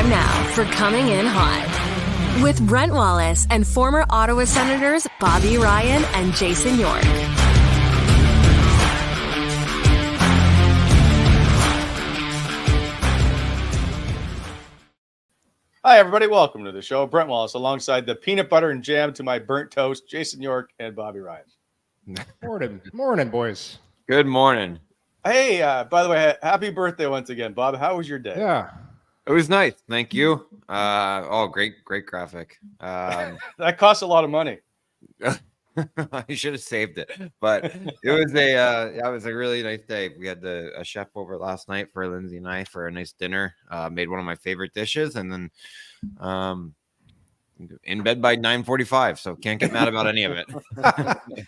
time now for Coming In Hot with Brent Wallace and former Ottawa Senators Bobby Ryan and Jason York. Hi, everybody. Welcome to the show. Brent Wallace alongside the peanut butter and jam to my burnt toast, Jason York and Bobby Ryan. Morning, boys. Good morning. Hey, by the way, happy birthday once again, Bob. How was your day? Yeah. It was nice. Thank you. Great graphic. That costs a lot of money. I should have saved it, but it was a really nice day. We had a chef over last night for Lindsay and I for a nice dinner. Made one of my favorite dishes, and then in bed by 9:45. So can't get mad about any of it.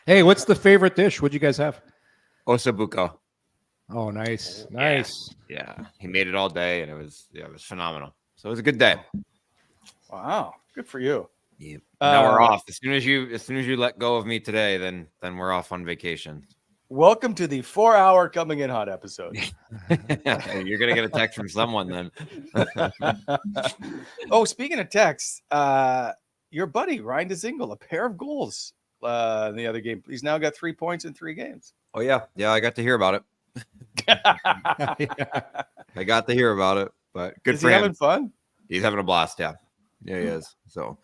Hey, what's the favorite dish? What'd you guys have? Osabuco. Oh, nice. Yeah. He made it all day, and it was phenomenal. So it was a good day. Wow, good for you. Yeah. Now we're off. As soon as you let go of me today, then we're off on vacation. Welcome to the 4-hour Coming In Hot episode. You're gonna get a text from someone then. Oh, speaking of texts, your buddy Ryan DeZingle, a pair of goals in the other game. He's now got 3 points in 3 games. Oh yeah, I got to hear about it. I got to hear about it, but good for him. Is he having fun? He's having a blast. Yeah, he is. So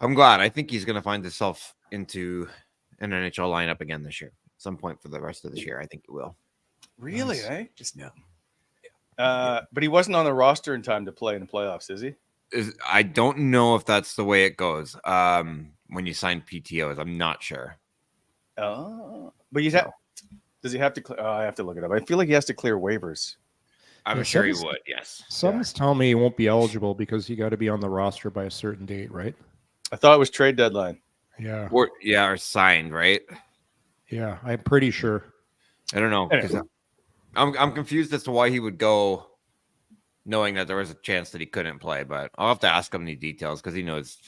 I'm glad. I think he's gonna find himself into an NHL lineup again this year. At some point for the rest of this year, I think he will. Really? Nice. Eh? Just but he wasn't on the roster in time to play in the playoffs, is he? I don't know if that's the way it goes. When you sign PTOs, I'm not sure. Oh, but does he have to? I have to look it up. I feel like he has to clear waivers. I'm sure he would. Yes. Someone's telling me he won't be eligible because you got to be on the roster by a certain date, right? I thought it was trade deadline. Yeah. Or signed, right? Yeah, I'm pretty sure. I don't know. Anyway. I'm confused as to why he would go knowing that there was a chance that he couldn't play, but I'll have to ask him the details because he knows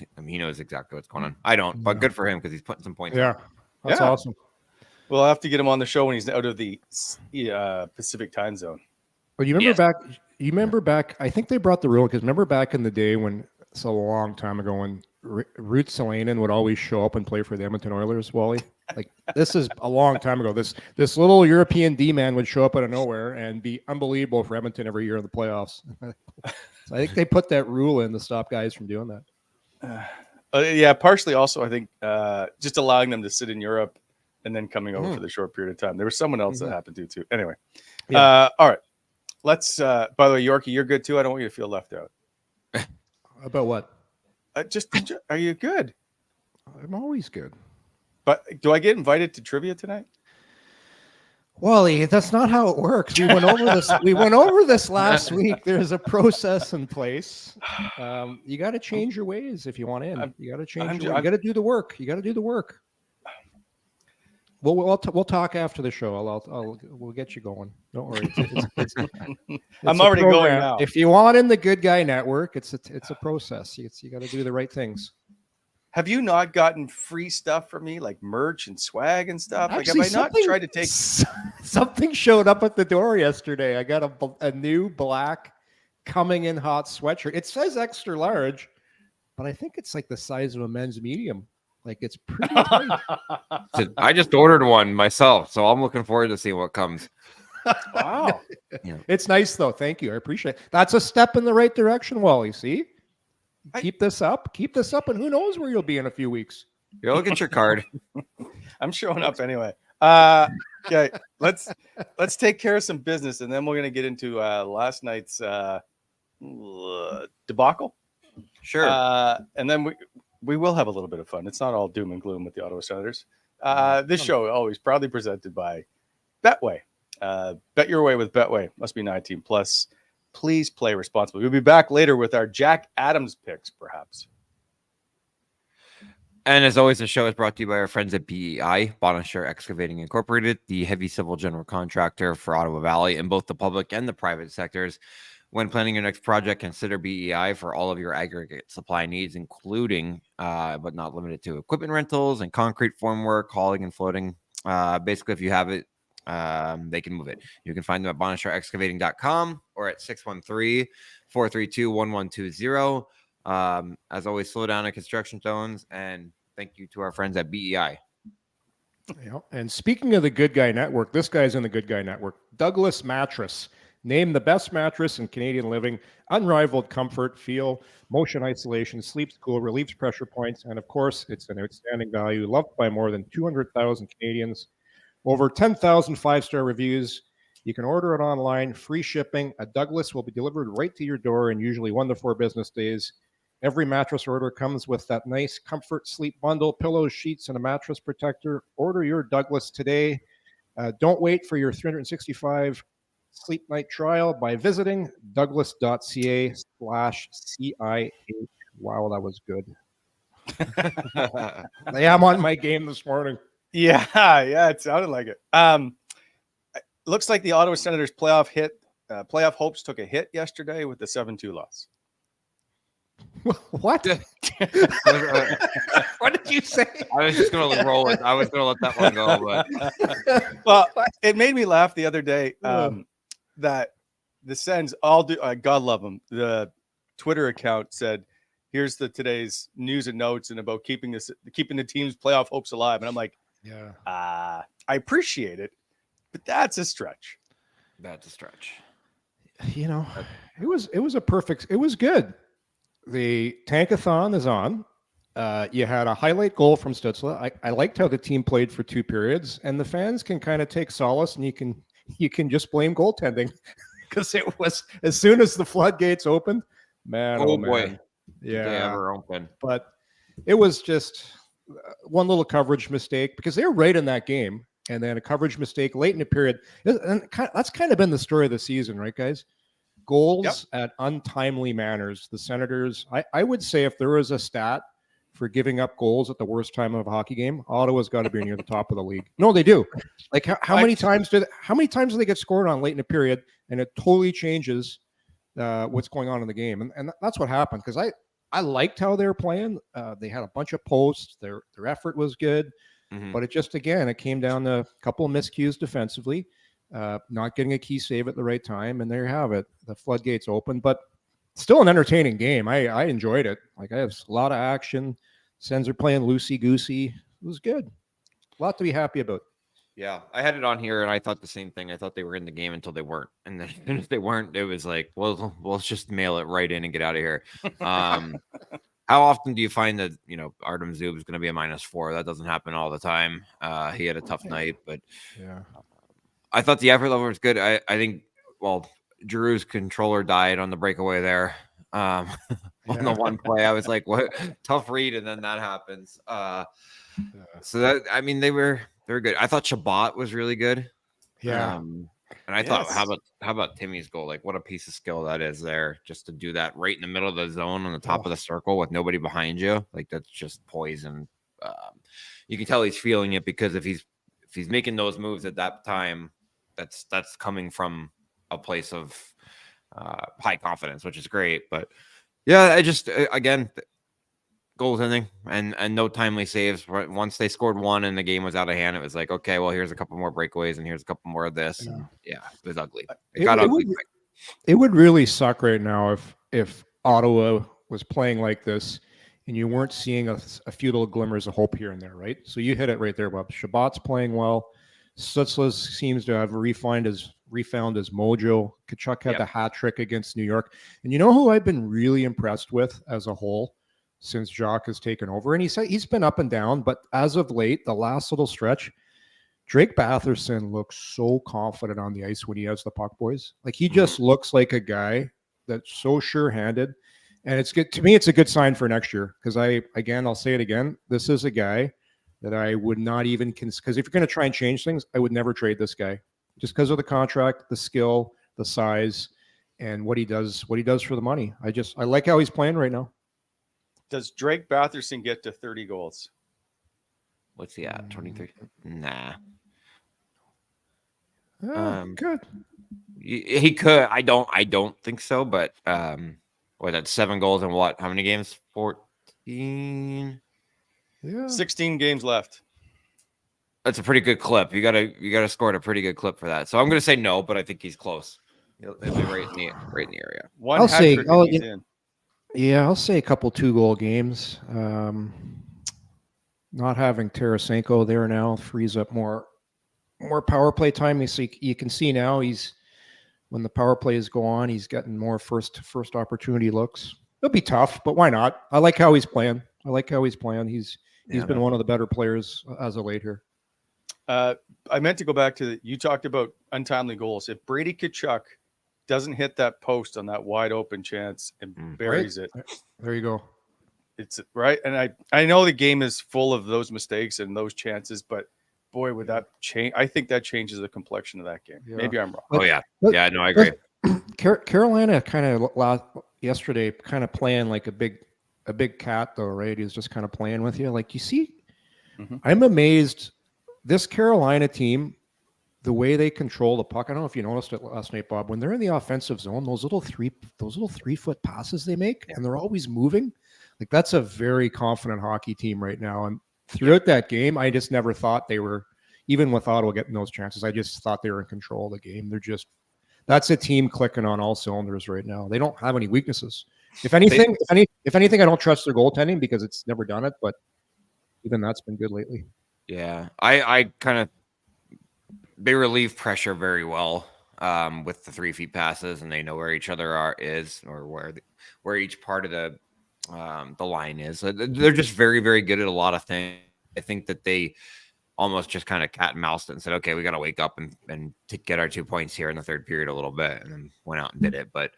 exactly what's going on. I don't, but good for him because he's putting some points. Yeah. That's awesome. We'll have to get him on the show when he's out of the Pacific time zone. Well, you remember back, I think they brought the rule because remember back in the day when it's a long time ago when Ruth Salainen would always show up and play for the Edmonton Oilers, Wally. Like this is a long time ago. This little European D-man would show up out of nowhere and be unbelievable for Edmonton every year in the playoffs. So I think they put that rule in to stop guys from doing that. Partially also I think just allowing them to sit in Europe and then coming over for the short period of time. There was someone else that happened to too. Anyway, all right. Let's. By the way, Yorkie, you're good too. I don't want you to feel left out. About what? Are you good? I'm always good. But do I get invited to trivia tonight? Wally, that's not how it works. We went over this. We went over this last week. There's a process in place. You got to change your ways if you want in. You got to change. You got to do the work. We'll talk after the show. We'll get you going. Don't worry. It's I'm already going now. If you want in the Good Guy Network, it's a process. You got to do the right things. Have you not gotten free stuff from me, like merch and swag and stuff? Actually, like, have I not tried to take something showed up at the door yesterday? I got a new black Coming In Hot sweatshirt. It says extra large, but I think it's like the size of a men's medium. Like it's pretty tight. I just ordered one myself, so I'm looking forward to seeing what comes. Wow. It's nice though. Thank you. I appreciate it. That's a step in the right direction, Wally. See? Keep this up, and who knows where you'll be in a few weeks. You'll get your card. I'm showing up anyway. Okay, let's take care of some business, and then we're gonna get into last night's debacle. Sure. And then we will have a little bit of fun. It's not all doom and gloom with the Ottawa Senators. This show always proudly presented by Betway. Bet your way with Betway. Must be 19 plus. Please play responsibly. We'll be back later with our Jack Adams picks, perhaps. And as always, the show is brought to you by our friends at BEI, Bonashire Excavating Incorporated, the heavy civil general contractor for Ottawa Valley in both the public and the private sectors. When planning your next project, consider BEI for all of your aggregate supply needs, including, but not limited to, equipment rentals and concrete formwork, hauling and floating. Basically, if you have it, they can move it. You can find them at bonasharexcavating.com or at 613-432-1120. As always, slow down at construction zones, and thank you to our friends at BEI. Yeah. And speaking of the Good Guy Network, this guy's in the Good Guy Network. Douglas Mattress, named the best mattress in Canadian living, unrivaled comfort, feel, motion isolation, sleeps cool, relieves pressure points, and of course, it's an outstanding value, loved by more than 200,000 Canadians. Over 10,000 five-star reviews. You can order it online, free shipping. A Douglas will be delivered right to your door in usually 1 to 4 business days. Every mattress order comes with that nice comfort sleep bundle, pillows, sheets, and a mattress protector. Order your Douglas today. Don't wait for your 365 sleep night trial by visiting douglas.ca/CIH. Wow, that was good. Yeah, I'm on my game this morning. Yeah, it sounded like it. Looks like the Ottawa Senators playoff hopes took a hit yesterday with the 7-2 loss. What? What did you say? I was just going to roll it. I was going to let that one go. But well, it made me laugh the other day that the Sens all do. God love them. The Twitter account said, "Here's today's news and notes and about keeping the team's playoff hopes alive." And I'm like, yeah, I appreciate it, but that's a stretch. That's a stretch. You know, it was good. The Tankathon is on. You had a highlight goal from Stützle. I liked how the team played for 2 periods, and the fans can kind of take solace, and you can just blame goaltending because it was as soon as the floodgates opened, man. Oh boy, man. Yeah, did they ever open? But it was just one little coverage mistake because they were right in that game, and then a coverage mistake late in the period. And that's kind of been the story of the season, right, guys? Goals at untimely manners. The Senators, I would say if there was a stat for giving up goals at the worst time of a hockey game, Ottawa's got to be near the top of the league. No, they do. Like how many times do they get scored on late in the period, and it totally changes what's going on in the game, and that's what happened because I liked how they were playing. They had a bunch of posts. Their effort was good, but it came down to a couple of miscues defensively. Not getting a key save at the right time, and there you have it. The floodgates open, but still an entertaining game. I enjoyed it. Like I have a lot of action. Sens are playing loosey-goosey. It was good. A lot to be happy about. Yeah, I had it on here, and I thought the same thing. I thought they were in the game until they weren't, and then as soon as they weren't, it was like, well, let's just mail it right in and get out of here. How often do you find that Artem Zub is going to be a -4? That doesn't happen all the time. He had a tough night, but yeah. I thought the effort level was good. I think, Drew's controller died on the breakaway there. On the one play, I was like, what? Tough read, and then that happens. So that, they were good. I thought Shabot was really good. Yeah. And I thought, how about Timmy's goal? Like, what a piece of skill that is there, just to do that right in the middle of the zone on the top of the circle with nobody behind you. Like, that's just poison. You can tell he's feeling it because if he's making those moves at that time, that's coming from a place of high confidence, which is great. But yeah, I just again, goaltending and no timely saves. Once they scored one and the game was out of hand, it was like, okay, well, here's a couple more breakaways and here's a couple more of this. And it was ugly. It got ugly. It would really suck right now if Ottawa was playing like this and you weren't seeing a few little glimmers of hope here and there, right? So you hit it right there, Bob. Shabot's playing well. Stützle seems to have refound his mojo. Tkachuk had the hat trick against New York. And you know who I've been really impressed with as a whole since Jacques has taken over? And he's been up and down, but as of late, the last little stretch, Drake Batherson looks so confident on the ice when he has the puck, boys. Like he just looks like a guy that's so sure-handed. And it's good to me. It's a good sign for next year because I'll say it again. This is a guy that I would not even because if you're going to try and change things, I would never trade this guy just because of the contract, the skill, the size, and what he does for the money. I like how he's playing right now. Does Drake Batherson get to 30 goals? What's he at? 23? Nah. Good. He could. I don't think so. But that's 7 goals in what? How many games? 14. Yeah. 16 games left. That's a pretty good clip. You gotta score at a pretty good clip for that. So I'm gonna say no, but I think he's close. He'll be right in the area. I'll say, in. Yeah, I'll say a couple 2-goal games. Not having Tarasenko there now frees up more power play time. You can see now when the power plays go on, he's getting more first opportunity looks. It'll be tough, but why not? I like how he's playing. He's been one of the better players as of late here. I meant to go back to you talked about untimely goals. If Brady Tkachuk doesn't hit that post on that wide open chance and buries it, there you go. It's right. And I know the game is full of those mistakes and those chances, but boy, would that change. I think that changes the complexion of that game. Yeah. Maybe I'm wrong. No, I agree. Carolina kind of yesterday kind of playing like a big cat though, right? He's just kind of playing with you. Like you see, I'm amazed. This Carolina team, the way they control the puck. I don't know if you noticed it last night, Bob. When they're in the offensive zone, those little 3-foot passes they make, and they're always moving. Like that's a very confident hockey team right now. And throughout that game, I just never thought they were, even with Ottawa getting those chances, I just thought they were in control of the game. That's a team clicking on all cylinders right now. They don't have any weaknesses. If anything, I don't trust their goaltending because it's never done it, but even that's been good lately. Yeah, I kind of they relieve pressure very well with the 3-feet passes, and they know where each other is or where each part of the line is. They're just very, very good at a lot of things. I think that they almost just kind of cat and moused it and said, okay, we got to wake up and to get our 2 points here in the third period a little bit, and then went out and did it. But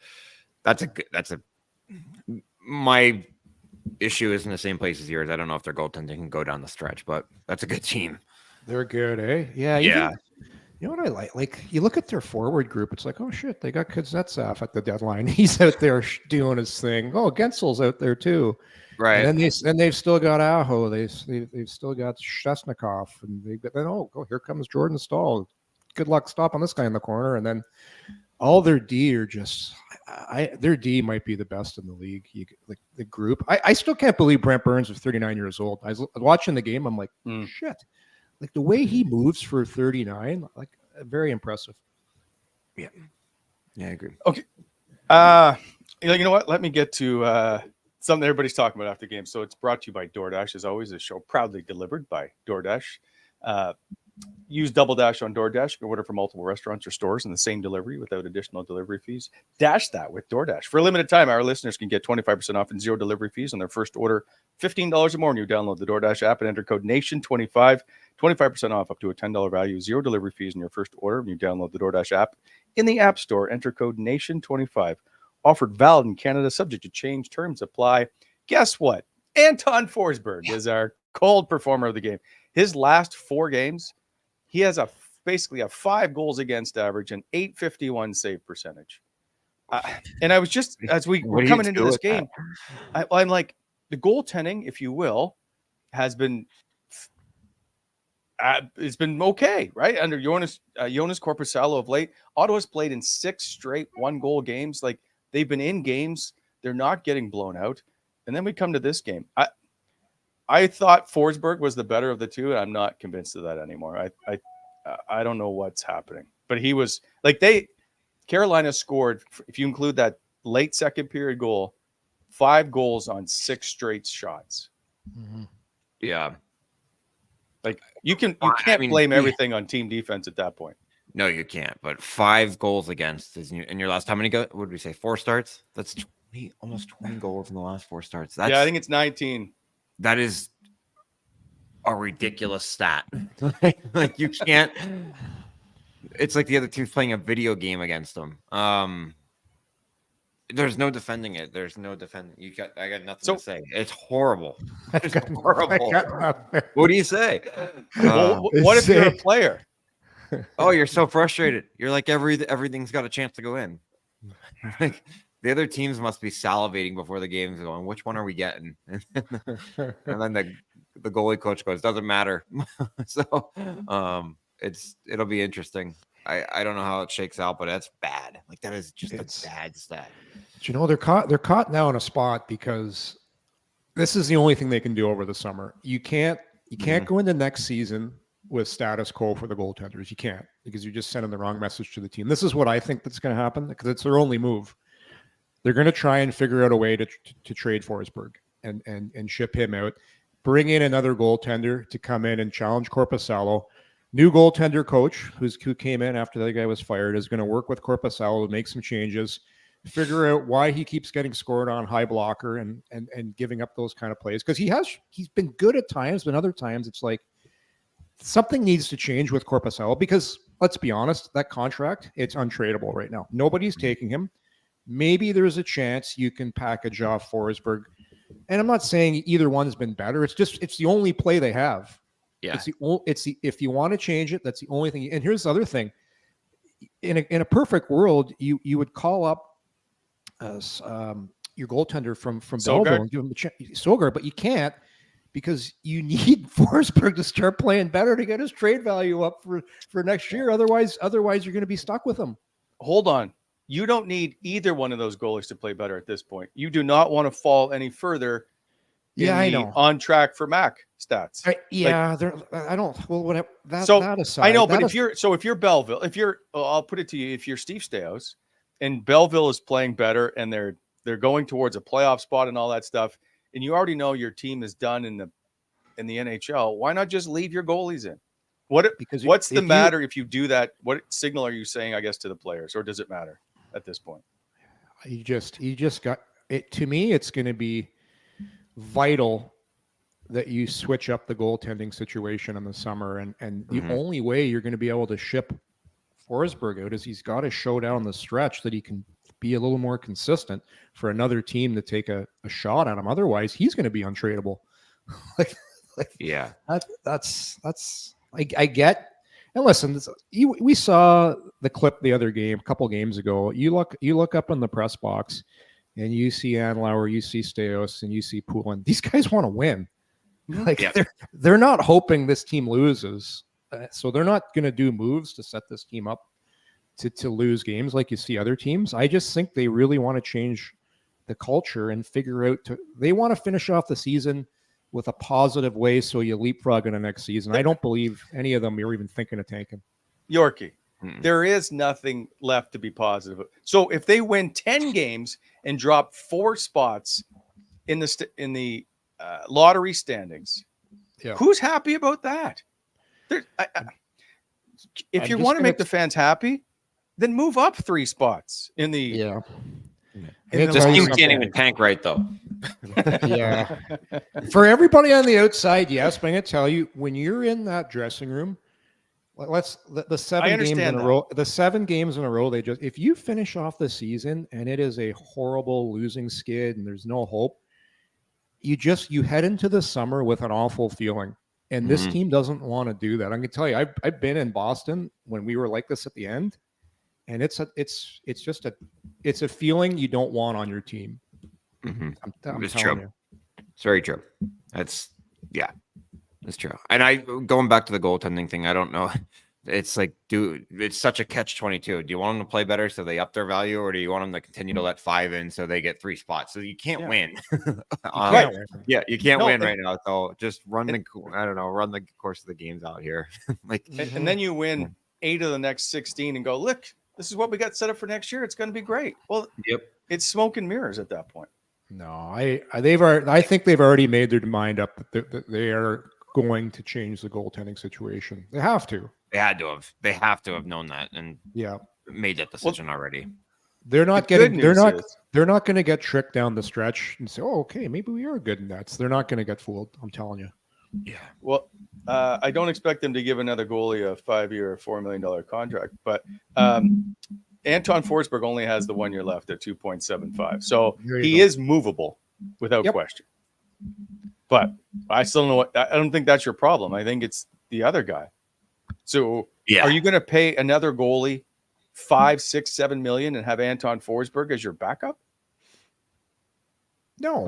my issue is in the same place as yours. I don't know if their goaltending can go down the stretch, but that's a good team. They're good, eh? Yeah. Yeah. You know what I like? Like you look at their forward group, it's like, oh shit, they got Kuznetsov at the deadline. He's out there doing his thing. Oh, Gensel's out there too, right? And then they've still got Aho. They've still got Shesnikov, and here comes Jordan Staal. Good luck stopping this guy in the corner. And then all their D are just, their D might be the best in the league. Like the group, I still can't believe Brent Burns is 39 years old. I was watching the game. I'm like, shit. Like the way he moves for 39, like very impressive. Yeah, I agree. Okay. You know what? Let me get to something everybody's talking about after the game. So it's brought to you by DoorDash. As always, a show proudly delivered by DoorDash. Use Double Dash on DoorDash. You can order from multiple restaurants or stores in the same delivery without additional delivery fees. Dash that with DoorDash. For a limited time, our listeners can get 25% off and 0 delivery fees on their first order, $15 or more when you download the DoorDash app and enter code NATION25. 25% off up to a $10 value, 0 delivery fees in your first order when you download the DoorDash app. In the App Store, enter code NATION25. Offered valid in Canada, subject to change. Terms apply. Guess what? Anton Forsberg is our cold performer of the game. His last 4 games, he has basically a 5 goals against average and .851 save percentage. And I was just, as we were coming into this game, I'm like, the goaltending, if you will, has been it's been okay, right? Under Jonas Korpisalo of late. Ottawa's played in 6 straight 1-goal games. Like they've been in games, they're not getting blown out. And then we come to this game. I thought Forsberg was the better of the two, and I'm not convinced of that anymore. I don't know what's happening, but he was like Carolina scored, if you include that late second period goal, 5 goals on 6 straight shots. Mm-hmm. Yeah. Like you can't blame everything on team defense at that point. No, you can't. But 5 goals against in your last, how many what did we say? 4 starts? That's almost 20 goals in the last 4 starts. I think it's 19. That is a ridiculous stat. Like you can't. It's like the other team's playing a video game against them. There's no defending it. There's no defending. I got nothing to say. It's horrible. It's horrible. What do you say? What if you're a player? Oh, you're so frustrated. You're like everything's got a chance to go in. Like, the other teams must be salivating before the game's going, which one are we getting? And then the goalie coach goes, doesn't matter. So it'll be interesting. I don't know how it shakes out, but that's bad. Like that is just a bad stat. But, you know, they're caught now in a spot because this is the only thing they can do over the summer. You can't go into next season with status quo for the goaltenders. You can't, because you're just sending the wrong message to the team. This is what I think that's going to happen, because it's their only move. They're going to try and figure out a way to trade Forsberg and ship him out. Bring in another goaltender to come in and challenge Korpisalo. New goaltender coach who came in after the guy was fired is going to work with Korpisalo to make some changes, figure out why he keeps getting scored on, high blocker, and giving up those kind of plays. Because he's been good at times, but other times it's like something needs to change with Korpisalo, because let's be honest, that contract, it's untradeable right now. Nobody's taking him. Maybe there's a chance you can package off Forsberg. And I'm not saying either one's been better. It's the only play they have. Yeah. If you want to change it, that's the only thing. And here's the other thing. In a perfect world, you would call up your goaltender from Belleville and give him Sogard, but you can't, because you need Forsberg to start playing better to get his trade value up for next year. Otherwise you're going to be stuck with him. Hold on. You don't need either one of those goalies to play better at this point. You do not want to fall any further. I know. On track for Mac stats. I don't. Well, whatever. That aside, I know, but if you're Belleville, I'll put it to you, if you're Steve Stais and Belleville is playing better and they're going towards a playoff spot and all that stuff, and you already know your team is done in the NHL, why not just leave your goalies in? What's the matter if you do that? What signal are you saying, I guess, to the players, or does it matter at this point? You just got it. To me, it's going to be vital that you switch up the goaltending situation in the summer, and the only way you're going to be able to ship Forsberg out is he's got to show down the stretch that he can be a little more consistent for another team to take a shot at him. Otherwise, he's going to be untradeable. That's I get. And listen, we saw the clip the other game, a couple games ago. You look up in the press box, and you see Anlauer, you see Stais, and you see Poulin. These guys want to win. They're not hoping this team loses, so they're not going to do moves to set this team up to lose games like you see other teams. I just think they really want to change the culture and figure out they want to finish off the season with a positive way, so you leapfrog in the next season. I don't believe any of them are even thinking of tanking. Yorkie, there is nothing left to be positive. So if they win 10 games and drop 4 spots in the lottery standings, who's happy about that? If you want to make the fans happy, then move up 3 spots in the This team can't even tank right, though. Yeah. For everybody on the outside, yes, but I'm going to tell you, when you're in that dressing room, the 7 games in a row, if you finish off the season and it is a horrible losing skid and there's no hope, you head into the summer with an awful feeling. And this team doesn't want to do that. I'm going to tell you, I've been in Boston when we were like this at the end. And it's a feeling you don't want on your team. It's true. You. It's very true. That's true. And going back to the goaltending thing, I don't know. It's like, it's such a catch-22. Do you want them to play better so they up their value, or do you want them to continue to let 5 in so they get 3 spots? So you can't win. You can't win right now. So just run the course of the games out here. And then you win 8 of the next 16 and go, look, this is what we got set up for next year. It's going to be great. Well, it's smoke and mirrors at that point. No, I think they've already made their mind up that they are going to change the goaltending situation. They have to. They have to have known that and made that decision already. They're not going to get tricked down the stretch and say, "Oh, okay, maybe we are good in that." They're not going to get fooled. I'm telling you. Yeah. Well, I don't expect them to give another goalie a 5-year, $4 million contract, but Anton Forsberg only has the 1 year left at 2.75, so he is movable without question. But I still don't know I don't think that's your problem. I think it's the other guy. So are you going to pay another goalie $5, $6, $7 million and have Anton Forsberg as your backup? No.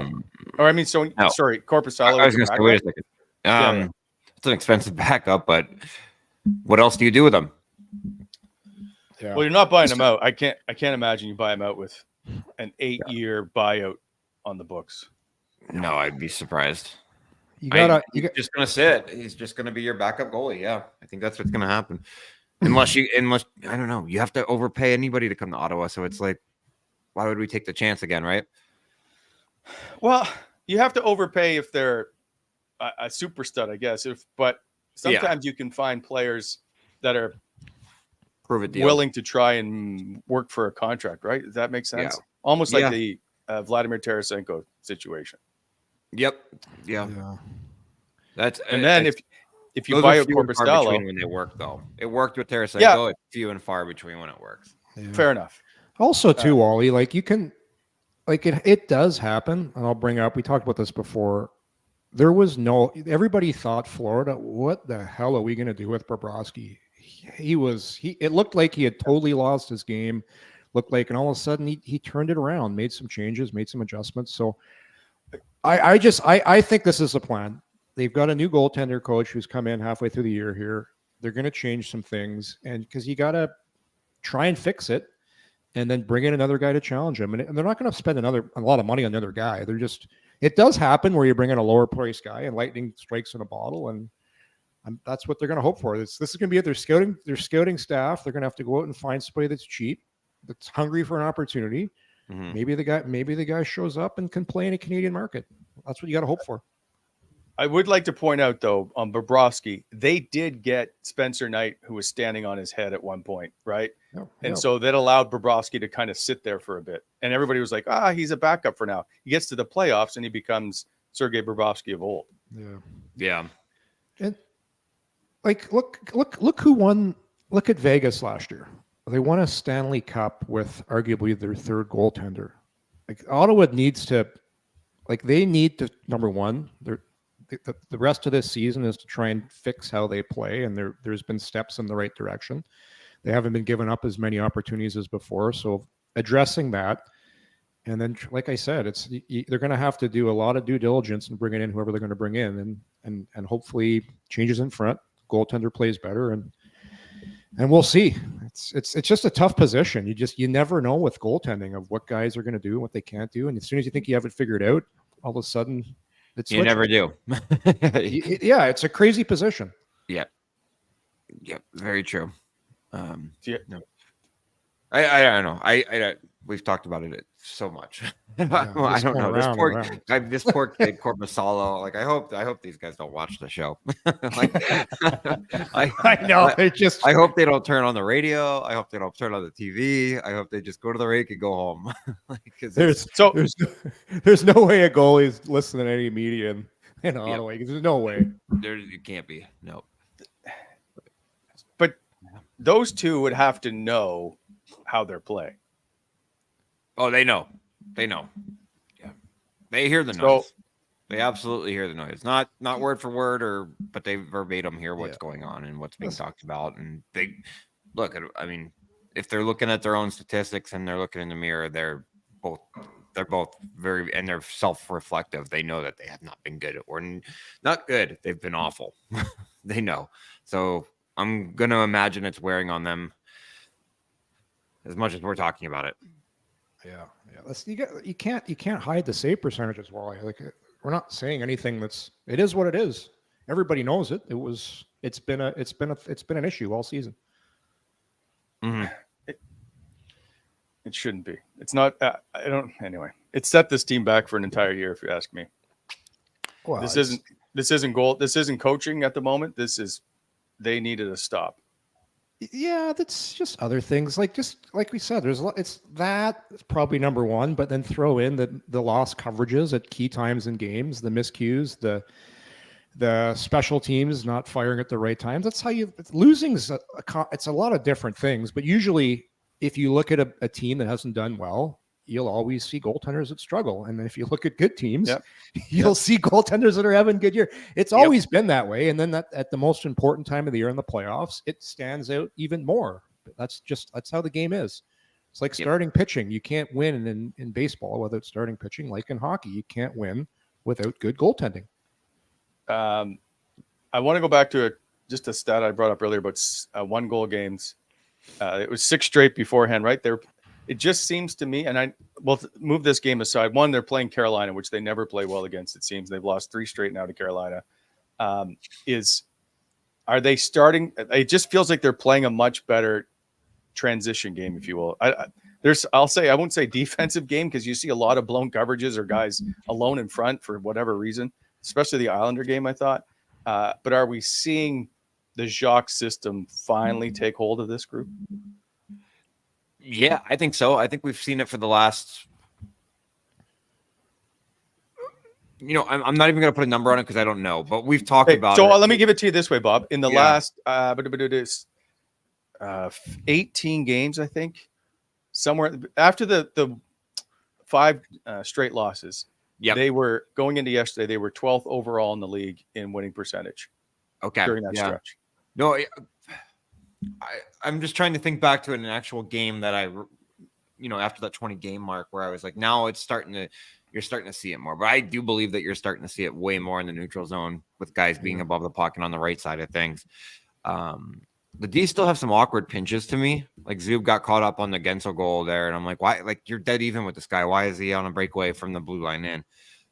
Or sorry, Korpisalo. I was going to say, wait a second. It's an expensive backup, but what else do you do with them? Yeah. Well, you're not buying them out. I can't imagine you buy them out with an 8-year buyout on the books. No, I'd be surprised. You gotta. He's just gonna sit. He's just gonna be your backup goalie. Yeah, I think that's what's gonna happen. Unless I don't know, you have to overpay anybody to come to Ottawa. So it's like, why would we take the chance again, right? Well, you have to overpay if they're a super stud, I guess. But sometimes you can find players that are Prove it deal. willing to try and work for a contract, right? Does that make sense? Yeah. Almost like the Vladimir Tarasenko situation. Yep. Yeah. That's and then if you buy a Korpisalo, when they work though, it worked with Tarasenko. Yeah. It's few and far between when it works. Yeah. Fair enough. Also, too, Wally, like you can, like it does happen, and I'll bring up. We talked about this before. There was everybody thought Florida. What the hell are we going to do with Bobrovsky? It looked like he had totally lost his game. Looked like, and all of a sudden he turned it around, made some changes, made some adjustments. So I think this is the plan. They've got a new goaltender coach who's come in halfway through the year here. They're going to change some things, and because you got to try and fix it, and then bring in another guy to challenge him. And they're not going to spend a lot of money on another guy. It does happen where you bring in a lower price guy and lightning strikes in a bottle, and that's what they're going to hope for. This is going to be their scouting staff. They're going to have to go out and find somebody that's cheap, that's hungry for an opportunity. Mm-hmm. Maybe the guy shows up and can play in a Canadian market. That's what you got to hope for. I would like to point out, though, on Bobrovsky, they did get Spencer Knight, who was standing on his head at one point, right? So that allowed Bobrovsky to kind of sit there for a bit. And everybody was like, he's a backup for now. He gets to the playoffs and he becomes Sergei Bobrovsky of old. Yeah. And like, look who won. Look at Vegas last year. They won a Stanley Cup with arguably their third goaltender. Like Ottawa needs to, number one, the rest of this season is to try and fix how they play, and there's been steps in the right direction. They haven't been given up as many opportunities as before, so addressing that, and then like I said, they're going to have to do a lot of due diligence and bringing in whoever they're going to bring in, and hopefully changes in front, goaltender plays better, and we'll see. It's just a tough position. You never know with goaltending of what guys are going to do and what they can't do, and as soon as you think you have it figured out, all of a sudden. You never do. Yeah, it's a crazy position. Yeah, very true. No. I don't know. We've talked about it so much. I don't know. This poor kid Korpisalo. Like I hope these guys don't watch the show. I know. I hope they don't turn on the radio. I hope they don't turn on the TV. I hope they just go to the rink and go home. There's no way a goalie's listening to any media in Ottawa. There's no way. You can't be. No. But those two would have to know how they're playing. Oh, they know. Yeah. They hear the noise. They absolutely hear the noise. Not word for word, but they verbatim hear what's going on and what's being talked about. And they look at, I mean, if they're looking at their own statistics and they're looking in the mirror, they're both very, and they're self-reflective. They know that they have not been good or not good. They've been awful. They know. So I'm going to imagine it's wearing on them as much as we're talking about it. Yeah. You can't hide the save percentages, Wally. Like we're not saying anything it is what it is. Everybody knows it. It's been an issue all season. Mm-hmm. It shouldn't be. It's not. Anyway, it set this team back for an entire year, if you ask me. Well, this isn't goal. This isn't coaching at the moment. They needed a stop. Yeah, that's just other things. Like we said, there's a lot. It's probably number one, but then throw in the lost coverages at key times in games, the miscues, the special teams not firing at the right times. That's how losing's it's a lot of different things. But usually, if you look at a team that hasn't done well, you'll always see goaltenders that struggle. And if you look at good teams, you'll see goaltenders that are having good year. It's always been that way. And then at the most important time of the year in the playoffs, it stands out even more. That's how the game is. It's like starting pitching. You can't win in baseball without starting pitching. Like in hockey, you can't win without good goaltending. I want to go back to just a stat I brought up earlier about 1-goal games. It was 6 straight beforehand, right? It just seems to me, and move this game aside. One, they're playing Carolina, which they never play well against. It seems they've lost 3 straight now to Carolina. Are they starting? It just feels like they're playing a much better transition game, if you will. I'll say, I won't say defensive game, because you see a lot of blown coverages or guys alone in front for whatever reason, especially the Islander game, I thought. But are we seeing the Jacques system finally take hold of this group? Yeah, I think so. I think we've seen it for the last, I'm not even going to put a number on it because I don't know, but we've talked about so it. Let me give it to you this way, Bob. In the last 18 games, I think, somewhere after the 5 straight losses, they were going into yesterday. They were 12th overall in the league in winning percentage. Okay, during that stretch. No, I'm just trying to think back to an actual game that after that 20 game mark where I was like, now you're starting to see it more. But I do believe that you're starting to see it way more in the neutral zone with guys being above the puck and on the right side of things. The D still have some awkward pinches to me. Like Zub got caught up on the Gensel goal there, and I'm like, why? Like, you're dead even with this guy. Why is he on a breakaway from the blue line in?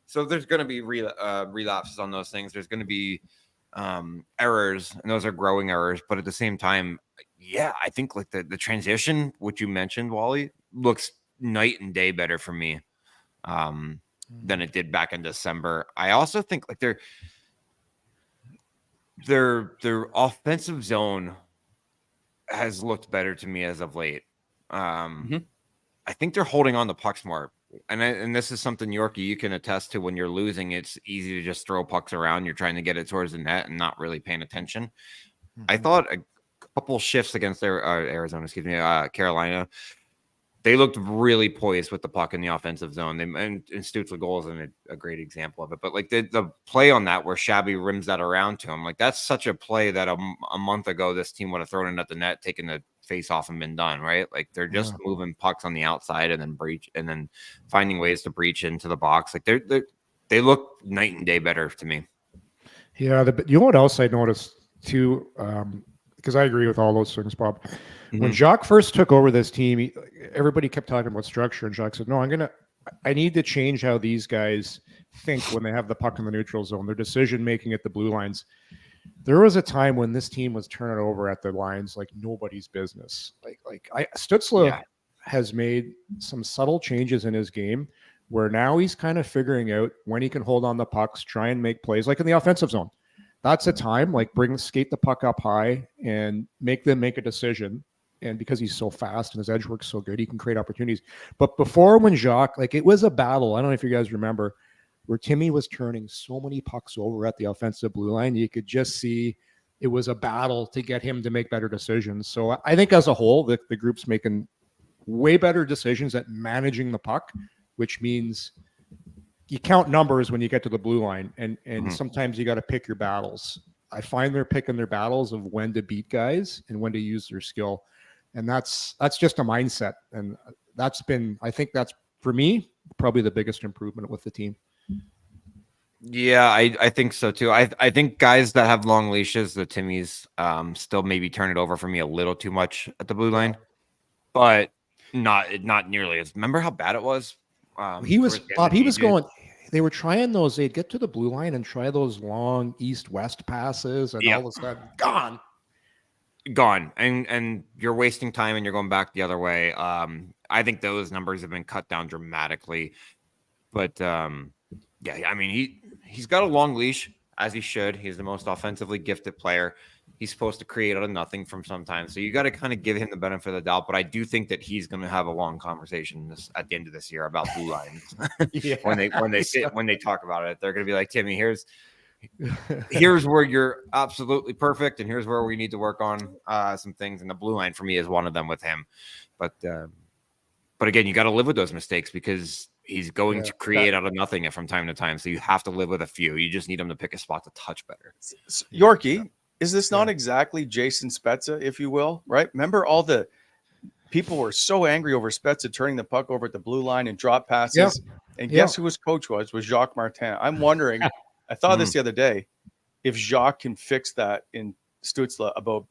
So there's going to be relapses on those things. There's going to be errors, and those are growing errors. But at the same time, I think like the transition, which you mentioned, Wally, looks night and day better for me than it did back in December. I also think like their offensive zone has looked better to me as of late. I think they're holding on to pucks more. And this is something, Yorkie, you can attest to. When you're losing, it's easy to just throw pucks around. You're trying to get it towards the net and not really paying attention. I thought a couple shifts against Carolina, they looked really poised with the puck in the offensive zone. And Stützle goal is a great example of it. But like the play on that where Shabby rims that around to him, like that's such a play that a month ago this team would have thrown it at the net, taken the face off and been done, right? Like they're just moving pucks on the outside and then finding ways to breach into the box. Like they look night and day better to me. Yeah, you know what else I noticed too, because I agree with all those things, Bob. When Jacques first took over this team, everybody kept talking about structure, and Jacques said, "No, I need to change how these guys think when they have the puck in the neutral zone. Their decision making at the blue lines." There was a time when this team was turning over at the lines like nobody's business. Stützle has made some subtle changes in his game where now he's kind of figuring out when he can hold on the pucks, try and make plays like in the offensive zone. That's a time like skate the puck up high and make them make a decision. And because he's so fast and his edge work's so good, he can create opportunities. But before, when Jacques, like it was a battle. I don't know if you guys remember, where Timmy was turning so many pucks over at the offensive blue line. You could just see it was a battle to get him to make better decisions. So I think as a whole, the group's making way better decisions at managing the puck, which means you count numbers when you get to the blue line. And sometimes you got to pick your battles. I find they're picking their battles of when to beat guys and when to use their skill. And that's just a mindset. And I think that's, for me, probably the biggest improvement with the team. Yeah, I think so too. I think guys that have long leashes, the Timmys, still maybe turn it over for me a little too much at the blue line, but not nearly as. Remember how bad it was? He was going. They were trying those. They'd get to the blue line and try those long east-west passes, and all of a sudden, gone, and you're wasting time and you're going back the other way. I think those numbers have been cut down dramatically, but yeah, I mean he's got a long leash, as he should. He's the most offensively gifted player. He's supposed to create out of nothing from sometimes, so you got to kind of give him the benefit of the doubt. But I do think that he's going to have a long conversation at the end of this year about blue lines. when they talk about it, they're going to be like, Timmy, here's where you're absolutely perfect, and here's where we need to work on some things. And the blue line for me is one of them with him. But again, you got to live with those mistakes because he's going to create out of nothing from time to time. So you have to live with a few. You just need him to pick a spot to touch better. Yorkie, is this not exactly Jason Spezza, if you will? Right? Remember all the people were so angry over Spezza turning the puck over at the blue line and drop passes. And guess who his coach was Jacques Martin. I'm wondering, I thought this the other day, if Jacques can fix that in Stützle about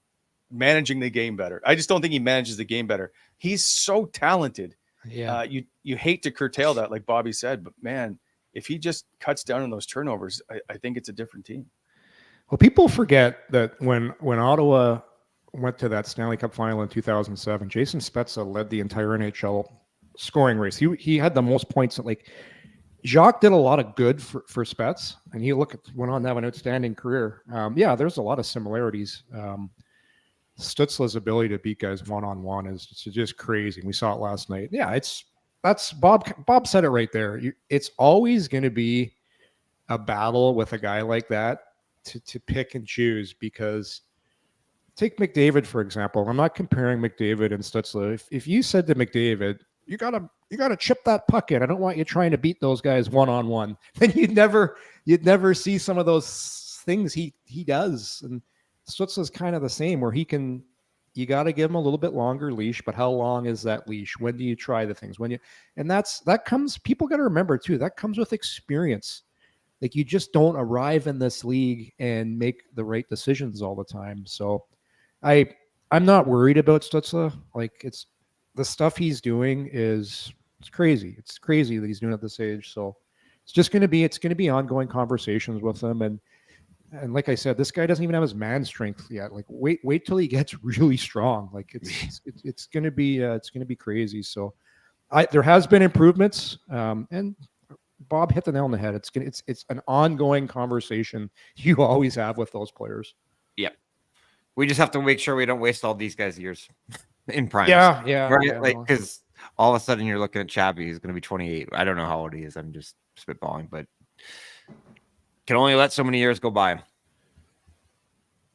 managing the game better. I just don't think he manages the game better. He's so talented. Yeah. You hate to curtail that, like Bobby said, but man, if he just cuts down on those turnovers, I think it's a different team. Well, people forget that when Ottawa went to that Stanley Cup final in 2007, Jason Stützle led the entire NHL scoring race. He had the most points. Like Jacques did a lot of good for Spets, and he went on to have an outstanding career. There's a lot of similarities. Stützle's ability to beat guys one-on-one is just crazy. We saw it last night. Yeah, that's Bob said it right there. It's always going to be a battle with a guy like that to pick and choose, because take McDavid, for example. I'm not comparing McDavid and Stützle. If you said to McDavid, you gotta chip that puck in, I don't want you trying to beat those guys one-on-one, then you'd never see some of those things he does. And Stützle's kind of the same, where you got to give him a little bit longer leash, but how long is that leash? When do you try the things? People got to remember too, that comes with experience. Like, you just don't arrive in this league and make the right decisions all the time. So I'm not worried about Stützle. Like, it's the stuff he's doing it's crazy. It's crazy that he's doing at this age. So it's going to be ongoing conversations with him. And like I said, this guy doesn't even have his man strength yet. Like, wait till he gets really strong. Like, it's going to be crazy. So there has been improvements, and Bob hit the nail on the head. It's an ongoing conversation you always have with those players. Yeah. We just have to make sure we don't waste all these guys' years in prime. Yeah. Right? Yeah. Like, because all of a sudden you're looking at Chabby, he's going to be 28. I don't know how old he is. I'm just spitballing, but can only let so many years go by.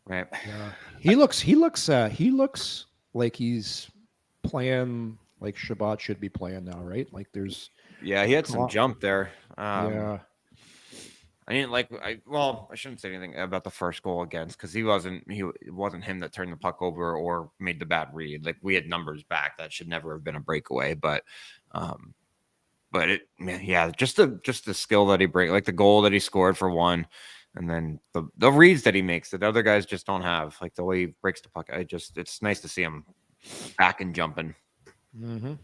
Right. Yeah. He looks like he's playing like Shabot should be playing now, right? Like, he had some jump there. Yeah. I didn't I shouldn't say anything about the first goal against, because it wasn't him that turned the puck over or made the bad read. Like, we had numbers back. That should never have been a breakaway, but just the skill that he brings, like the goal that he scored for one, and then the reads that he makes that other guys just don't have, like the way he breaks the puck. It's nice to see him back and jumping. Mm-hmm.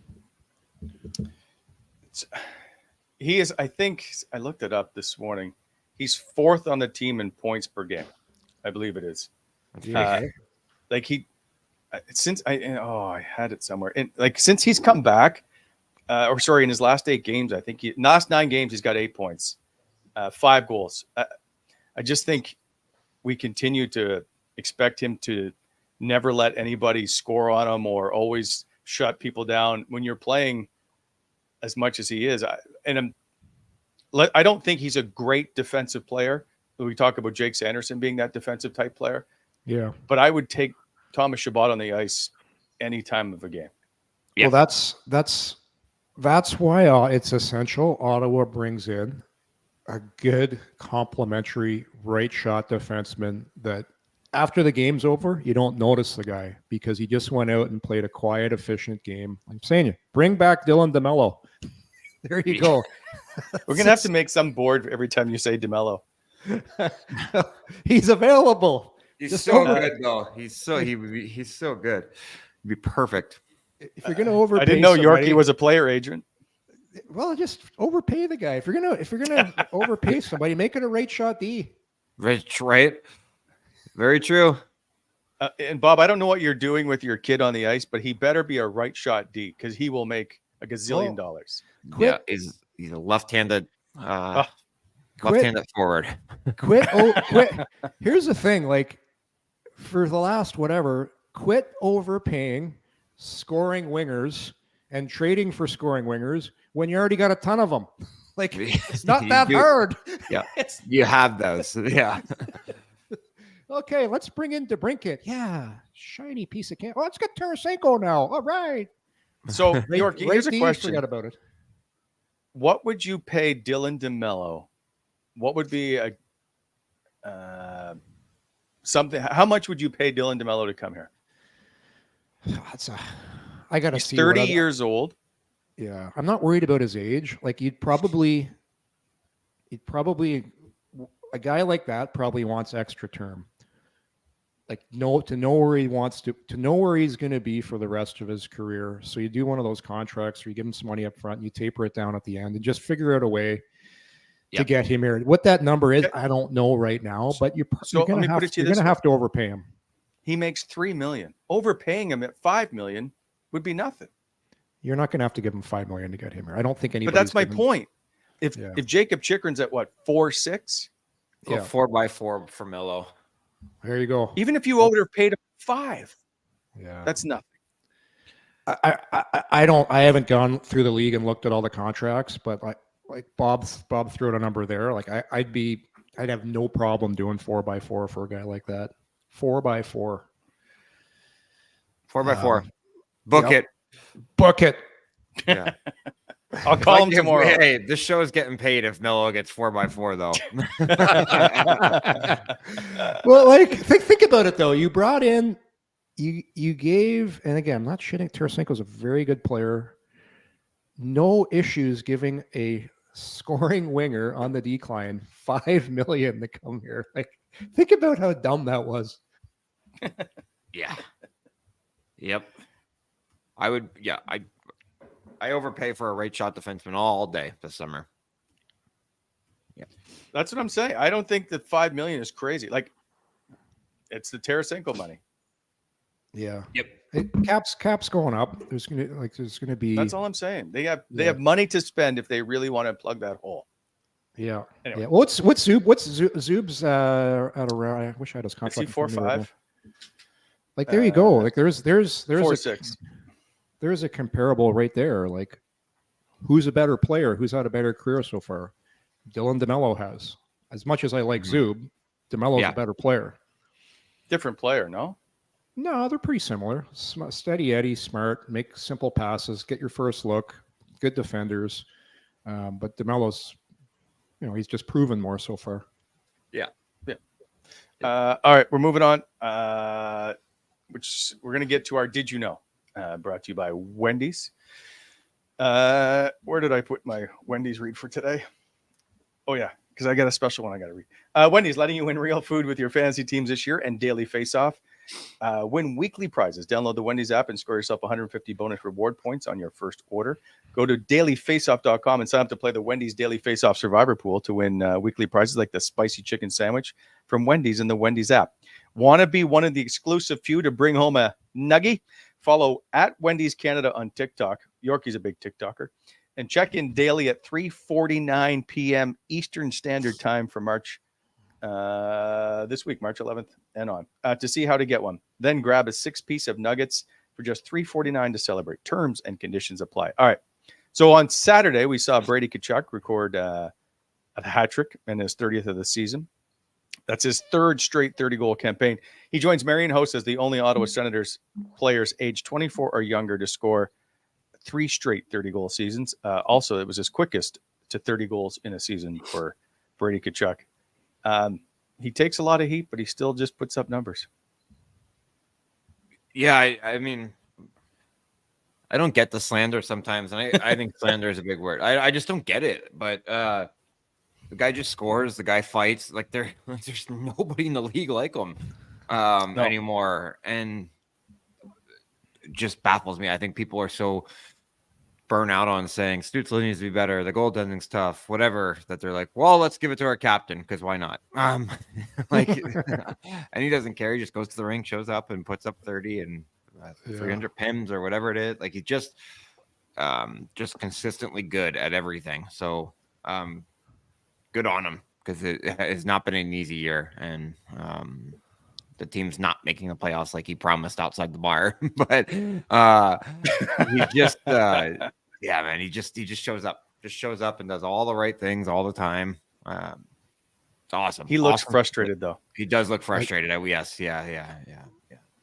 He is, I think, I looked it up this morning. He's fourth on the team in points per game. I believe it is. I had it somewhere. Since he's come back, in his last 8 games, I think last 9 games, he's got 8 points, 5 goals. I just think we continue to expect him to never let anybody score on him or always shut people down when you're playing as much as he is. I don't think he's a great defensive player. We talk about Jake Sanderson being that defensive type player. Yeah. But I would take Thomas Shabot on the ice any time of a game. Yeah. Well, that's why it's essential Ottawa brings in a good complementary right shot defenseman that after the game's over, you don't notice the guy because he just went out and played a quiet, efficient game. I'm saying bring back Dylan DeMelo. There you go. We're going to have to make some board every time you say DeMelo. He's available. He's just so good, though. He's so good. He'd be perfect. If you're going to overpay, I didn't know Yorkie was a player agent. Well, just overpay the guy. If you're gonna overpay somebody, make it a right shot D. Right. Very true. And Bob, I don't know what you're doing with your kid on the ice, but he better be a right shot D because he will make a gazillion dollars. Yeah, he's a left-handed left-handed forward. Quit. Here's the thing, like for the last quit overpaying scoring wingers and trading for scoring wingers when you already got a ton of them. Like, it's not that hard. Yeah, you have those. Yeah. Okay, let's bring in DeBrincat. Yeah, shiny piece of can. Oh, let's get Tarasenko now. All right. So, Yorkie, here's a question. Forgot about it. What would you pay Dylan DeMelo? What would be something? How much would you pay Dylan DeMelo to come here? I gotta He's see. 30 years old. Yeah, I'm not worried about his age. Like he'd probably a guy like that probably wants extra term. like to know where he wants to know where he's going to be for the rest of his career. So you do one of those contracts where you give him some money up front, and you taper it down at the end, and just figure out a way to get him here. What that number is, I don't know right now, but you're going to have to overpay him. He makes $3 million. Overpaying him at $5 million would be nothing. You're not going to have to give him $5 million to get him here. I don't think anybody. But that's my point. If Jacob Chikrin's at what 4.6, 4x4 for Melo. There you go. Even if you overpaid him $5, that's nothing. I haven't gone through the league and looked at all the contracts, but like Bob threw out a number there. Like I'd have no problem doing 4x4 for a guy like that. 4x4. 4x4. Book it. Book it. Yeah. I'll call him tomorrow. Hey, this show is getting paid if Melo gets 4x4 though. Well, like think about it though. You brought in, you gave, and again, I'm not shitting. Tarasenko's a very good player. No issues giving a scoring winger on the decline $5 million to come here. Like, think about how dumb that was. Yeah. Yep. I would. Yeah. I overpay for a right shot defenseman all day this summer. Yeah. That's what I'm saying. I don't think that $5 million is crazy. Like, it's the Tarasenko money. Yeah. Yep. Cap's going up. There's gonna be. That's all I'm saying. They have money to spend if they really want to plug that hole. Yeah. Anyway. Yeah. What's Zub's at around? I wish I had his contract. 4.5. Like there you go. Like there's 4.6. There's a comparable right there. Like, who's a better player? Who's had a better career so far? DeMelo has. As much as I like Zub, DeMelo's a better player. Different player, no? No, they're pretty similar. Steady Eddie, smart, make simple passes, get your first look, good defenders. But DeMelo's, he's just proven more so far. Yeah. All right, we're moving on. Which we're going to get to our Did You Know? Brought to you by Wendy's. Where did I put my Wendy's read for today? Oh, yeah, because I got a special one I got to read. Wendy's letting you win real food with your fantasy teams this year and daily face-off. Win weekly prizes. Download the Wendy's app and score yourself 150 bonus reward points on your first order. Go to dailyfaceoff.com and sign up to play the Wendy's Daily Face-Off Survivor Pool to win weekly prizes like the spicy chicken sandwich from Wendy's in the Wendy's app. Want to be one of the exclusive few to bring home a nuggie? Follow at Wendy's Canada on TikTok. Yorkie's a big TikToker. And check in daily at 3:49 p.m. Eastern Standard Time for this week, March 11th and on, to see how to get one. Then grab a 6-piece of nuggets for just $3.49 to celebrate. Terms and conditions apply. All right. So on Saturday, we saw Brady Tkachuk record a hat trick in his 30th of the season. That's his third straight 30-goal campaign. He joins Marion Host as the only Ottawa Senators players aged 24 or younger to score 3 straight 30-goal seasons. Also, it was his quickest to 30 goals in a season for Brady Tkachuk. He takes a lot of heat, but he still just puts up numbers. Yeah, I mean, I don't get the slander sometimes, and I think slander is a big word. I just don't get it, but the guy just scores. The guy fights. Like there's nobody in the league like him anymore, and it just baffles me. I think people are so burnt out on saying Stützle needs to be better. The goaltending's tough, whatever. That they're like, well, let's give it to our captain because why not? And he doesn't care. He just goes to the rink, shows up, and puts up 30 and 300 PIMs or whatever it is. Like he's just consistently good at everything. So. Good on him because it has not been an easy year, and the team's not making the playoffs like he promised outside the bar. But he just, man, he just shows up and does all the right things all the time. It's awesome. He looks frustrated though. He does look frustrated. Yes, yeah.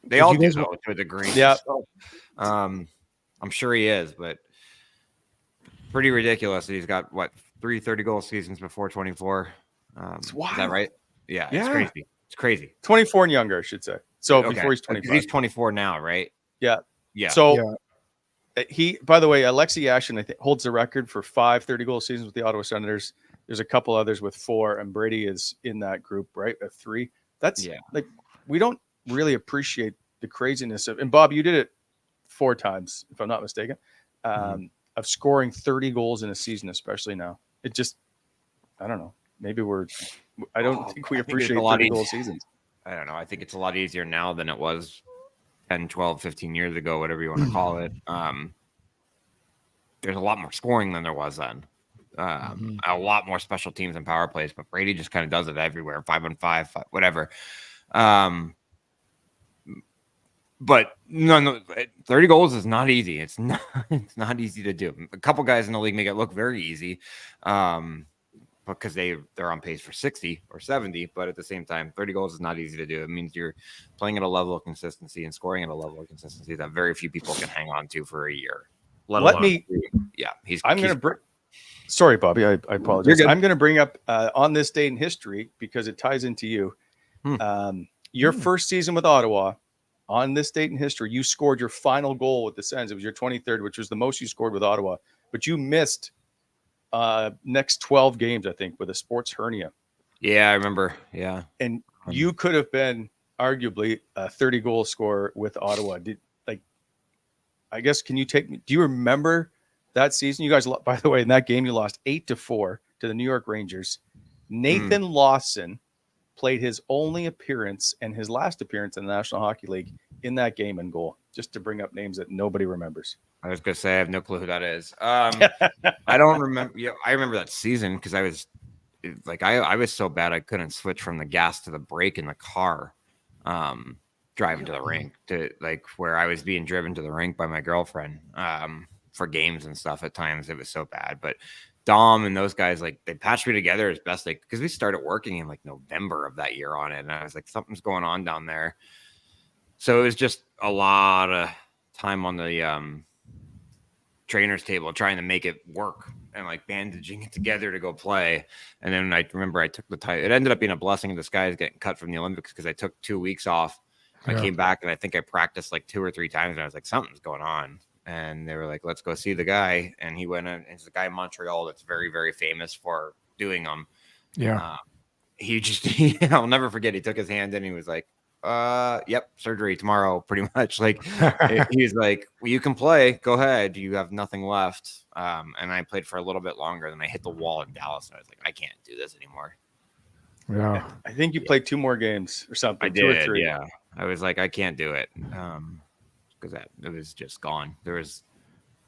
They all do though, to a degree. Yeah. So, I'm sure he is, but pretty ridiculous that he's got 3 30-goal seasons before 24. It's wild. Is that right? Yeah, it's crazy. It's crazy. 24 and younger, I should say. So before he's 25. He's 24 now, right? Yeah. Yeah. So he, by the way, Alexei Yashin, I think, holds the record for 5 30-goal seasons with the Ottawa Senators. There's a couple others with 4, and Brady is in that group, right? At 3. That's like we don't really appreciate the craziness of. And Bob, you did it 4 times, if I'm not mistaken, of scoring 30 goals in a season, especially now. It just, I don't know. Maybe I don't think we appreciate 30 goal seasons. I don't know. I think it's a lot easier now than it was 10, 12, 15 years ago, whatever you want to call it. There's a lot more scoring than there was then. A lot more special teams and power plays, but Brady just kind of does it everywhere, 5-on-5, whatever. But no, 30 goals is not easy. It's not easy to do. A couple guys in the league make it look very easy, because they're on pace for 60 or 70. But at the same time, 30 goals is not easy to do. It means you're playing at a level of consistency and scoring at a level of consistency that very few people can hang on to for a year. Sorry, Bobby, I apologize. I'm going to bring up on this day in history because it ties into you. Your first season with Ottawa, on this date in history, you scored your final goal with the Sens. It was your 23rd, which was the most you scored with Ottawa, but you missed next 12 games, I think, with a sports hernia. Yeah, I remember. Yeah. And you could have been arguably a 30 goal scorer with Ottawa. I guess, can you take me? Do you remember that season? You guys, by the way, in that game, you lost 8-4 to the New York Rangers. Nathan Lawson played his only appearance and his last appearance in the National Hockey League in that game in goal, just to bring up names that nobody remembers. I was going to say, I have no clue who that is. I don't remember. Yeah, I remember that season because I was so bad I couldn't switch from the gas to the brake in the car. Driving to the rink, to where I was being driven to the rink by my girlfriend for games and stuff. At times it was so bad, but Dom and those guys, they patched me together as best because we started working in November of that year on it. And I was like, something's going on down there. So it was just a lot of time on the trainer's table trying to make it work and bandaging it together to go play. And then I remember I took the time. It ended up being a blessing in disguise getting cut from the Olympics because I took 2 weeks off. I came back and I think I practiced 2 or 3 times and I was like, something's going on. And they were like, let's go see the guy. And he went in. It's the guy in Montreal that's very, very famous for doing them. Yeah. I'll never forget. He took his hand and he was like, yep, surgery tomorrow, pretty much. He's like, well, you can play. Go ahead. You have nothing left. And I played for a little bit longer. Then I hit the wall in Dallas. And I was like, I can't do this anymore. Yeah. I think you played 2 more games or something. I did. 2 or 3. Yeah. I was like, I can't do it. Because it was just gone. There was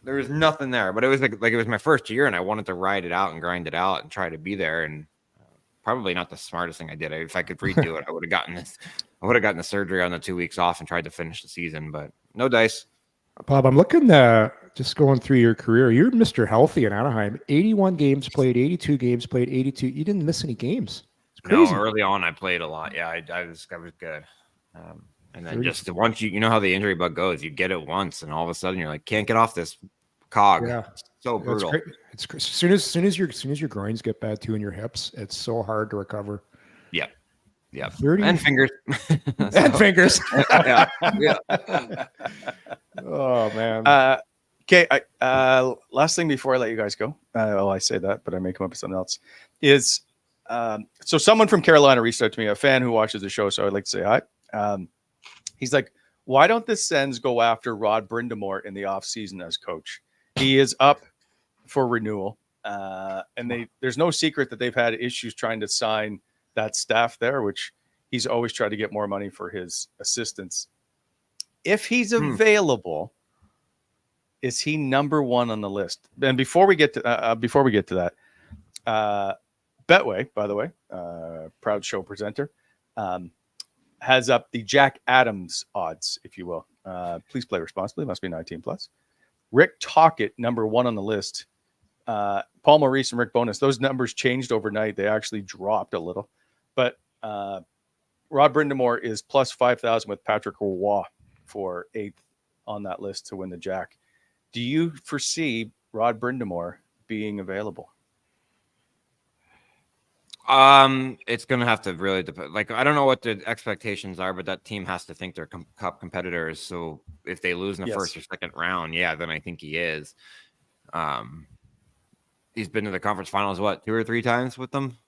nothing there, but it was like it was my first year and I wanted to ride it out and grind it out and try to be there. And probably not the smartest thing I did. If I could redo it, I would have gotten this. I would have gotten the surgery on the 2 weeks off and tried to finish the season, but no dice. Bob, I'm looking just going through your career. You're Mr. Healthy in Anaheim. 81 games played, 82 games played, 82. You didn't miss any games. It's crazy. No, early on I played a lot. Yeah, I was good. And then just once you know how the injury bug goes, you get it once, and all of a sudden you're like, can't get off this cog. Yeah, it's so brutal. It's as soon as your groins get bad too, and your hips, it's so hard to recover. Yeah, yeah, 30 and fingers and fingers. yeah. Oh man. Okay. Last thing before I let you guys go. I say that, but I may come up with something else. Is so someone from Carolina reached out to me, a fan who watches the show. So I'd like to say hi. He's like, why don't the Sens go after Rod Brind'Amour in the offseason as coach? He is up for renewal. And there's no secret that they've had issues trying to sign that staff there, which he's always tried to get more money for his assistants. If he's available, is he number 1 on the list? And before we get to that, Betway, by the way, proud show presenter, has up the Jack Adams odds, if you will. Please play responsibly. Must be 19+. Rick Tocchet, number 1 on the list. Paul Maurice and Rick Bowness. Those numbers changed overnight. They actually dropped a little. But Rod Brind'Amour is plus 5,000 with Patrick Roy for 8th on that list to win the Jack. Do you foresee Rod Brind'Amour being available? It's gonna have to really depend. I don't know what the expectations are, but that team has to think they're cup competitors. So if they lose in the first or second round, then I think he is. He's been to the conference finals 2 or 3 times with them.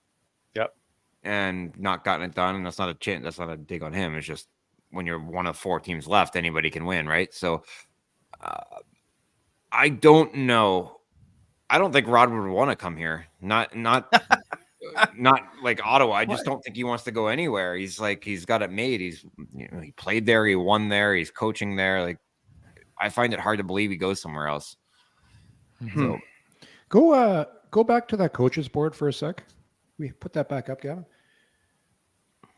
Yep. And not gotten it done. And that's not a dig on him. It's just when you're one of 4 teams left, anybody can win, right? So I don't know. I don't think Rod would want to come here. Not like Ottawa. I just don't think he wants to go anywhere. He's got it made. He played there, he won there, he's coaching there. Like, I find it hard to believe he goes somewhere else. So go back to that coaches board for a sec. We put that back up, Gavin.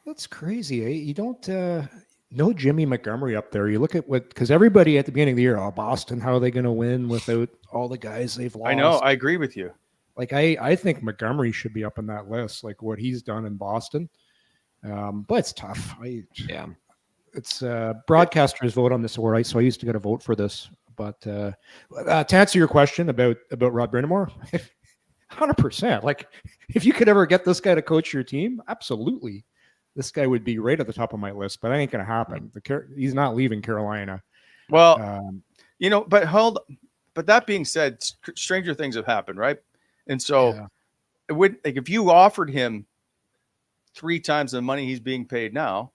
That's crazy, eh? You don't no Jimmy Montgomery up there. You look at because everybody at the beginning of the year, Boston, how are they going to win without all the guys they've lost? I know. I agree with you. Like, I think Montgomery should be up on that list, like what he's done in Boston. But it's tough. It's broadcasters vote on this award, so I used to get a vote for this. But to answer your question about Rod Brind'Amour, 100%. Like, if you could ever get this guy to coach your team, absolutely. This guy would be right at the top of my list, but that ain't going to happen. He's not leaving Carolina. Well, but that being said, stranger things have happened, right? And so it would, like, if you offered him 3 times the money he's being paid now,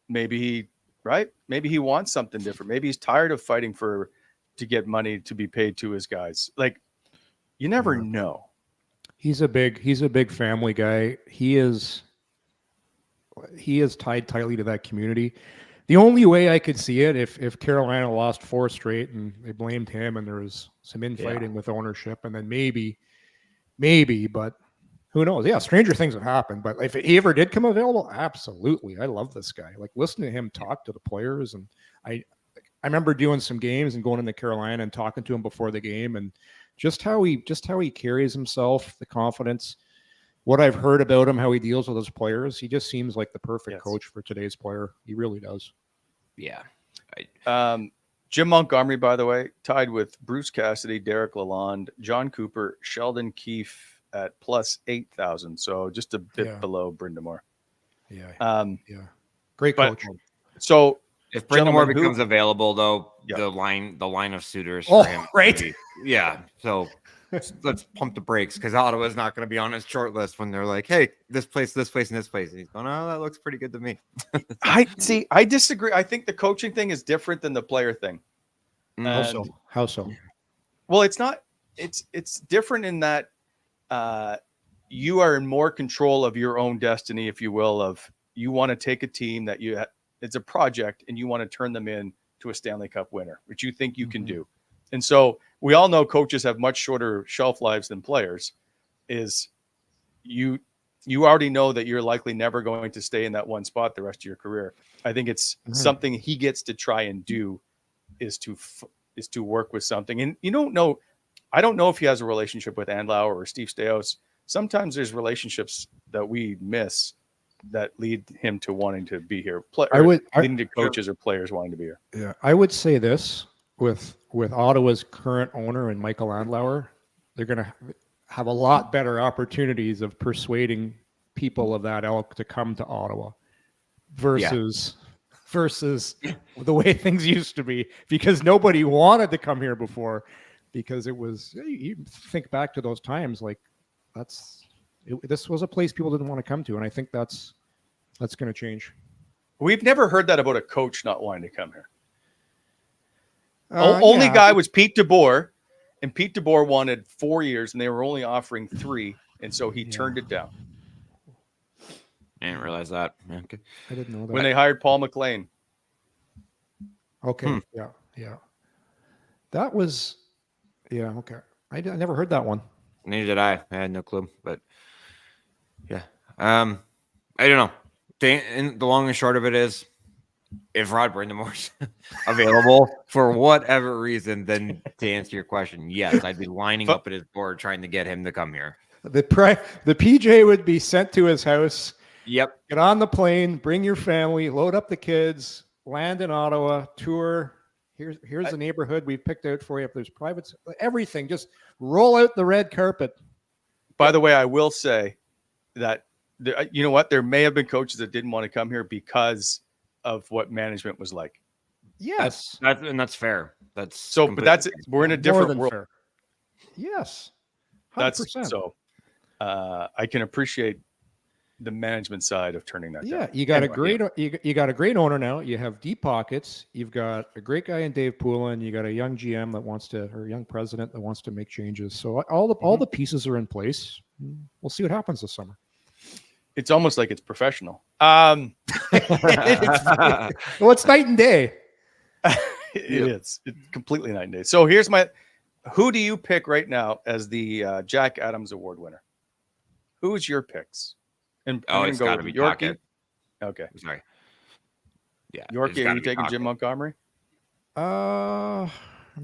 maybe he wants something different. Maybe he's tired of fighting to get money to be paid to his guys. Like, you never know. He's a big family guy. He is tied tightly to that community. The only way I could see it, if Carolina lost 4 straight and they blamed him and there was some infighting with ownership, and then maybe, but who knows? Yeah, stranger things have happened. But if he ever did come available, absolutely. I love this guy. Like, listening to him talk to the players, and I remember doing some games and going into Carolina and talking to him before the game, and just how he carries himself, the confidence. What I've heard about him, how he deals with his players, he just seems like the perfect coach for today's player. He really does. Yeah. Jim Montgomery, by the way, tied with Bruce Cassidy, Derek Lalonde, John Cooper, Sheldon Keefe at plus 8,000. So just a bit below Brind'Amour. Yeah. Great coach. So if Brind'Amour becomes available, though, the line of suitors for him. Right. So let's pump the brakes, because Ottawa's not going to be on his short list when they're like, hey, this place, and this place. And he's going, oh, that looks pretty good to me. I disagree. I think the coaching thing is different than the player thing. How so? Well, it's not. It's different in that you are in more control of your own destiny, if you will. Of, you want to take a team that it's a project, and you want to turn them in to a Stanley Cup winner, which you think you can do. And so we all know coaches have much shorter shelf lives than players. Is you already know that you're likely never going to stay in that one spot the rest of your career. I think it's something he gets to try and do is to work with something. And you don't know. I don't know if he has a relationship with Andlauer or Steve Stais. Sometimes there's relationships that we miss that lead him to wanting to be here. Leading to coaches or players wanting to be here. Yeah, I would say this with Ottawa's current owner and Michael Andlauer, they're going to have a lot better opportunities of persuading people of that ilk to come to Ottawa versus the way things used to be, because nobody wanted to come here before, because it was, you think back to those times, like this was a place people didn't want to come to. And I think that's going to change. We've never heard that about a coach not wanting to come here. Only guy was Pete DeBoer, and Pete DeBoer wanted 4 years, and they were only offering 3, and so he turned it down. I didn't realize that. Okay. I didn't know that. When they hired Paul McLean. Okay. Yeah. That was, okay. I never heard that one. Neither did I. I had no clue, but yeah. I don't know. The long and short of it is, if Rod Brind'Amour's available for whatever reason, then to answer your question, yes, I'd be lining up at his board trying to get him to come here. The PJ would be sent to his house. Yep. Get on the plane, bring your family, load up the kids, land in Ottawa, tour. Here's the neighborhood we've picked out for you. If there's privates, everything, just roll out the red carpet. By the way, I will say that, you know what? There may have been coaches that didn't want to come here because of what management was like. Yes. That's fair. That's so, but we're in a different world. Fair. Yes. 100%. That's so, I can appreciate the management side of turning that down. You got you got a great owner now. You have deep pockets. You've got a great guy in Dave Poulin. You got a young GM that wants to, or young president that wants to make changes. So all the pieces are in place. We'll see what happens this summer. It's almost like it's professional. Well, it's night and day. It is. It's completely night and day. So here's who do you pick right now as the Jack Adams Award winner? Who's your picks? And it's got to be Yorkie. Tkachuk. Okay. Sorry. Yeah. Yorkie, are you taking Jim Montgomery? I'm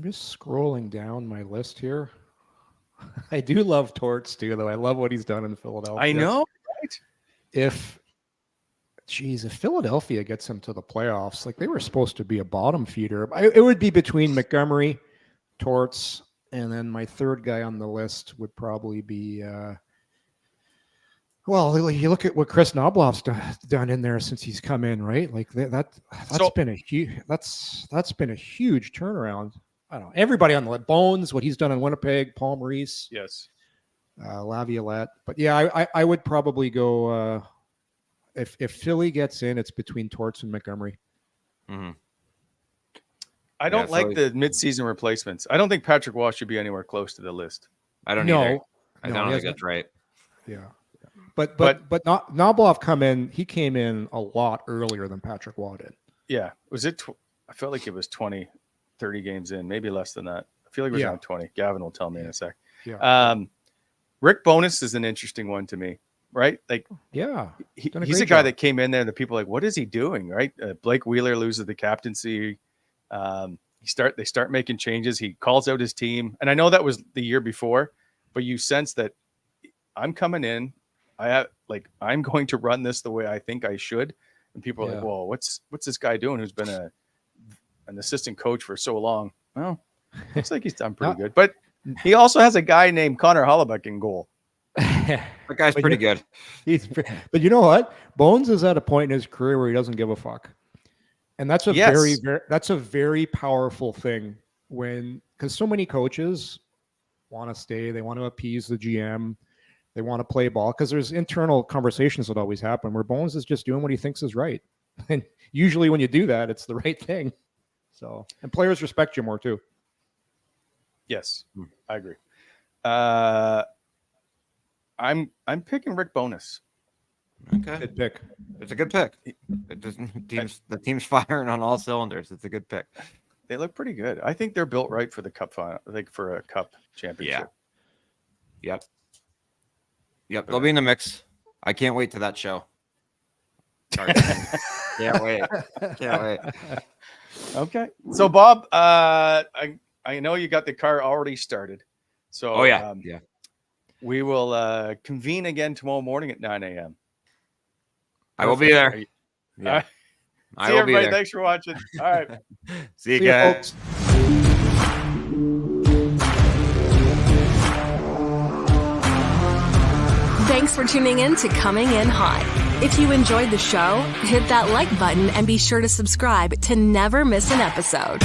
just scrolling down my list here. I do love Torts too, though. I love what he's done in Philadelphia. I know, right? If Philadelphia gets him to the playoffs, like they were supposed to be a bottom feeder, it would be between Montgomery, Torts, and then my third guy on the list would probably be. Well, you look at what Chris Knobloch's done in there since he's come in, right? Like that's been a huge turnaround. I don't know. Everybody on the Bones, what he's done in Winnipeg, Paul Maurice, yes, Laviolette. But yeah, I would probably go. If Philly gets in, it's between Torts and Montgomery. Mm-hmm. I don't like the midseason replacements. I don't think Patrick Waugh should be anywhere close to the list. I don't either. I don't think that's right. Yeah. But Knobloch he came in a lot earlier than Patrick Waugh did. Yeah. Was it? I felt like it was 20, 30 games in, maybe less than that. I feel like it was around 20. Gavin will tell me in a sec. Yeah. Rick Bowness is an interesting one to me, right? Like, yeah, he's a guy that came in there and the people are like, what is he doing? Right. Blake Wheeler loses the captaincy. They start making changes. He calls out his team. And I know that was the year before, but you sense that I'm coming in. I'm going to run this the way I think I should. And people are like, whoa, what's this guy doing who's been an assistant coach for so long? Well, looks like he's done pretty good. But he also has a guy named Connor Hellebuyck in goal. That guy's pretty good. But you know what? Bones is at a point in his career where he doesn't give a fuck. And that's a very powerful thing because so many coaches want to stay. They want to appease the GM. They want to play ball because there's internal conversations that always happen where Bones is just doing what he thinks is right. And usually when you do that, it's the right thing. So, and players respect you more too. Yes, I agree. I'm picking Rick Bowness. Okay. Good pick. It's a good pick. The team's firing on all cylinders. It's a good pick. They look pretty good. I think they're built right for the cup final. I think for a cup championship. Yeah. Yep. They'll be in the mix. I can't wait to that show. Can't wait. Okay. So Bob, I know you got the car already started. So we will convene again tomorrow morning at 9 a.m. I will be there. Yeah. See everybody. Thanks for watching. All right. See you guys. Folks. Thanks for tuning in to Coming In Hot. If you enjoyed the show, hit that like button and be sure to subscribe to never miss an episode.